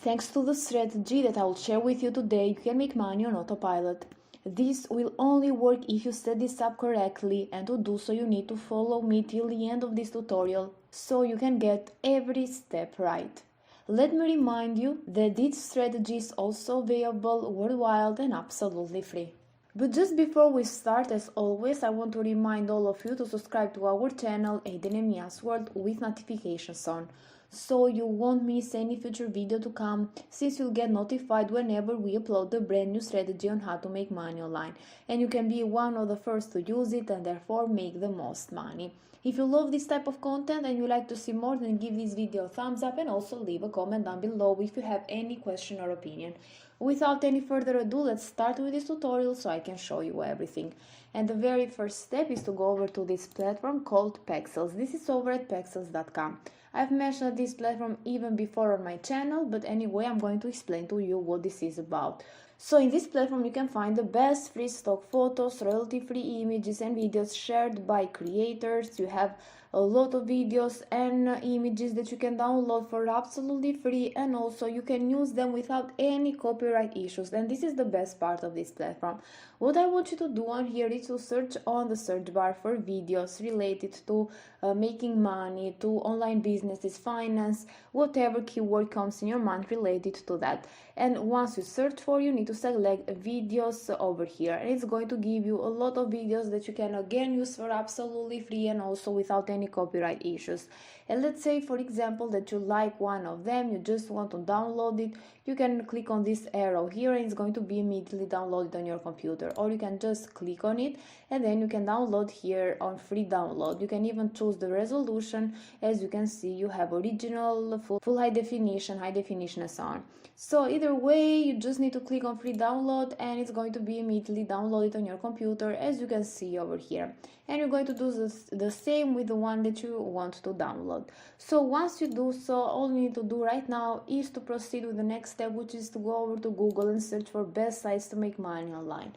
Thanks to the strategy that I will share with you today, you can make money on autopilot. This will only work if you set this up correctly, and to do so you need to follow me till the end of this tutorial so you can get every step right. Let me remind you that this strategy is also available worldwide and absolutely free. But just before we start, as always, I want to remind all of you to subscribe to our channel Aiden World with notifications on, so you won't miss any future video to come, since you'll get notified whenever we upload a brand new strategy on how to make money online, and you can be one of the first to use it and therefore make the most money. If you love this type of content and you like to see more, then give this video a thumbs up and also leave a comment down below if you have any question or opinion. Without any further ado, let's start with this tutorial so I can show you everything. And the very first step is to go over to this platform called Pexels. This is over at pexels.com. I've mentioned this platform even before on my channel, but anyway, I'm going to explain to you what this is about. So in this platform you can find the best free stock photos, royalty free images and videos shared by creators. You have a lot of videos and images that you can download for absolutely free, and also you can use them without any copyright issues, and this is the best part of this platform. What I want you to do on here is to search on the search bar for videos related to making money, to online businesses, finance, whatever keyword comes in your mind related to that. And once you search for, you need to select videos over here, and it's going to give you a lot of videos that you can again use for absolutely free and also without any copyright issues. And let's say, for example, that you like one of them, you just want to download it, you can click on this arrow here and it's going to be immediately downloaded on your computer, or you can just click on it and then you can download here on free download. You can even choose the resolution. As you can see, you have original, full high definition and so on. So either way, you just need to click on free download and it's going to be immediately downloaded on your computer, as you can see over here. And you're going to do the same with the one that you want to download. So once you do so, all you need to do right now is to proceed with the next step, which is to go over to Google and search for best sites to make money online.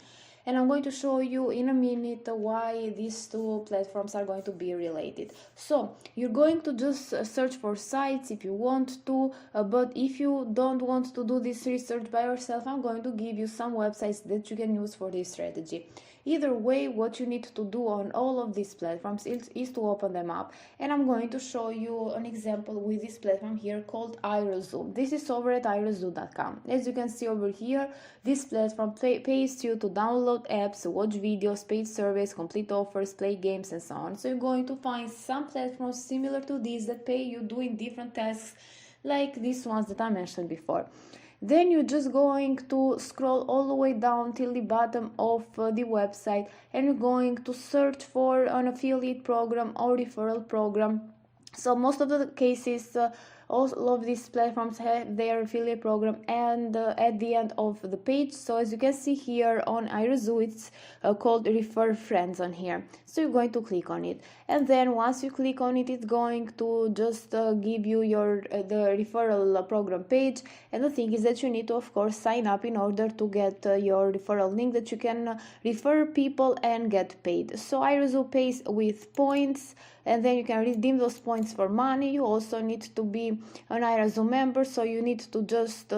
And I'm going to show you in a minute why these two platforms are going to be related. So you're going to just search for sites if you want to, but if you don't want to do this research by yourself, I'm going to give you some websites that you can use for this strategy. Either way, what you need to do on all of these platforms is to open them up. And I'm going to show you an example with this platform here called iResume. This is over at iResume.com. As you can see over here, this platform pays you to download apps, watch videos, paid surveys, complete offers, play games and so on. So you're going to find some platforms similar to these that pay you doing different tasks like these ones that I mentioned before. Then you're just going to scroll all the way down till the bottom of the website, and you're going to search for an affiliate program or referral program. So most of the cases, all of these platforms have their affiliate program and at the end of the page. So as you can see here on iResume, it's called Refer Friends on here. So you're going to click on it, and then once you click on it, it's going to just give you your the referral program page. And the thing is that you need to, of course, sign up in order to get your referral link that you can refer people and get paid. So iResume pays with points, and then you can redeem those points for money. You also need to be an iResume member, so you need to just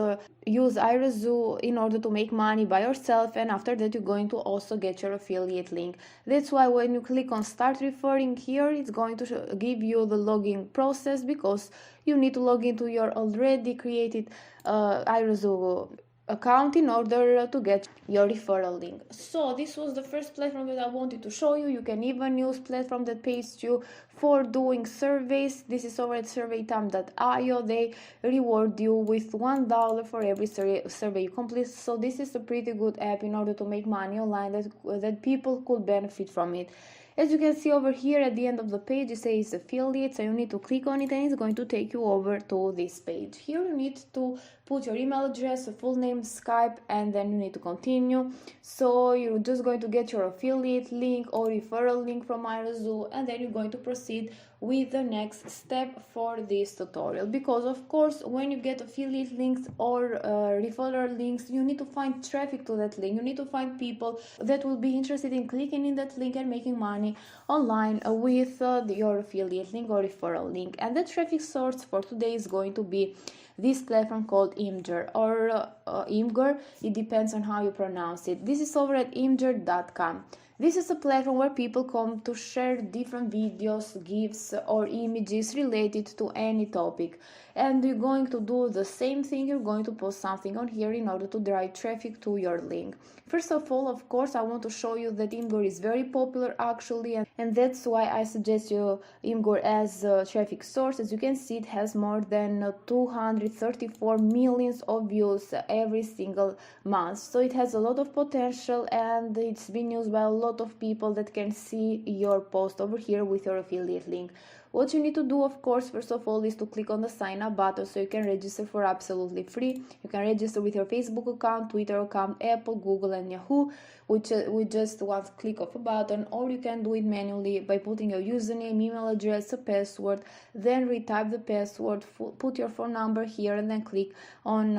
use iResume in order to make money by yourself, and after that you're going to also get your affiliate link. That's why when you click on start referring here, it's going to give you the login process, because you need to log into your already created iResume account in order to get your referral link. So this was the first platform that I wanted to show you. You can even use platform that pays you for doing surveys. This is over at surveytime.io. They reward you with $1 for every survey you complete. So this is a pretty good app in order to make money online that people could benefit from it. As you can see over here at the end of the page, it says affiliate, so you need to click on it and it's going to take you over to this page. Here you need to put your email address, a full name, Skype, and then you need to continue. So you're just going to get your affiliate link or referral link from iResume, and then you're going to proceed with the next step for this tutorial, because of course when you get affiliate links or referral links, you need to find traffic to that link. You need to find people that will be interested in clicking in that link and making money online with your affiliate link or referral link. And the traffic source for today is going to be this platform called Imgur or Imgur. It depends on how you pronounce it. This is over at imgur.com. This is a platform where people come to share different videos, GIFs, or images related to any topic. And you're going to do the same thing. You're going to post something on here in order to drive traffic to your link. First of all, of course, I want to show you that Imgur is very popular actually, and that's why I suggest you Imgur as a traffic source. As you can see, it has more than 234 millions of views every single month. So it has a lot of potential, and it's been used by a lot of people that can see your post over here with your affiliate link. What you need to do, of course, first of all, is to click on the sign up button so you can register for absolutely free. You can register with your Facebook account, Twitter account, Apple, Google, and Yahoo with just one click of a button, or you can do it manually by putting your username, email address, a password, then retype the password, put your phone number here, and then click on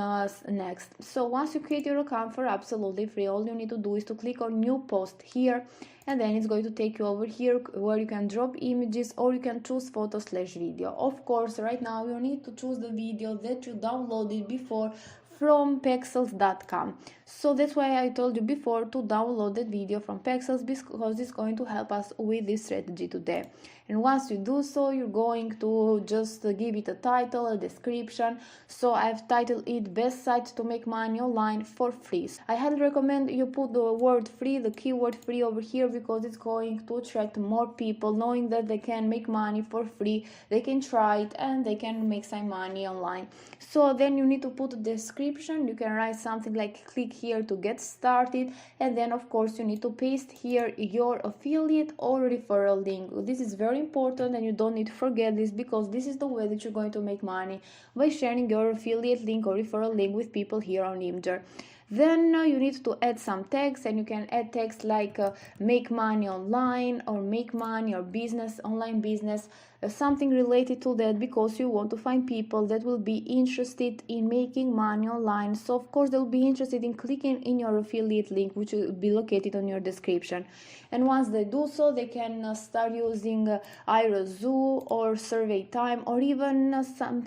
next. So once you create your account for absolutely free, all you need to do is to click on new post here, and then it's going to take you over here where you can drop images, or you can choose photo/video. Of course, right now you need to choose the video that you downloaded before from pexels.com. So that's why I told you before to download that video from Pexels, because it's going to help us with this strategy today. And once you do so, you're going to just give it a title, a description. So I've titled it Best Site to Make Money Online for Free. I highly recommend you put the word free, the keyword free over here, because it's going to attract more people knowing that they can make money for free, they can try it, and they can make some money online. So then you need to put a description. You can write something like click here to get started, and then of course you need to paste here your affiliate or referral link. This is very important, and you don't need to forget this, because this is the way that you're going to make money, by sharing your affiliate link or referral link with people here on Imgur. Then you need to add some text, and you can add text like make money online, or make money or business, online business, something related to that, because you want to find people that will be interested in making money online. So of course they'll be interested in clicking in your affiliate link, which will be located on your description. And once they do so, they can start using iRazoo or Survey Time, or even some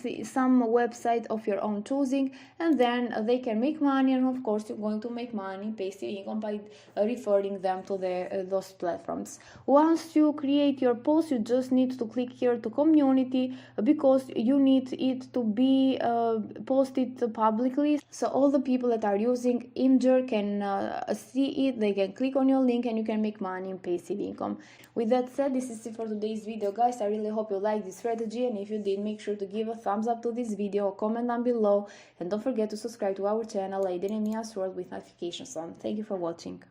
website of your own choosing, and then they can make money. And of course you're going to make money, passive income, by referring them to those platforms. Once you create your post, you just need to click here to community, because you need it to be posted publicly, so all the people that are using Imgur can see it, they can click on your link, and you can make money in passive income. With that said, this is it for today's video, guys. I really hope you liked this strategy, and if you did, make sure to give a thumbs up to this video, comment down below, and don't forget to subscribe to our channel, Aiden and Mia's World, with notifications on. Thank you for watching.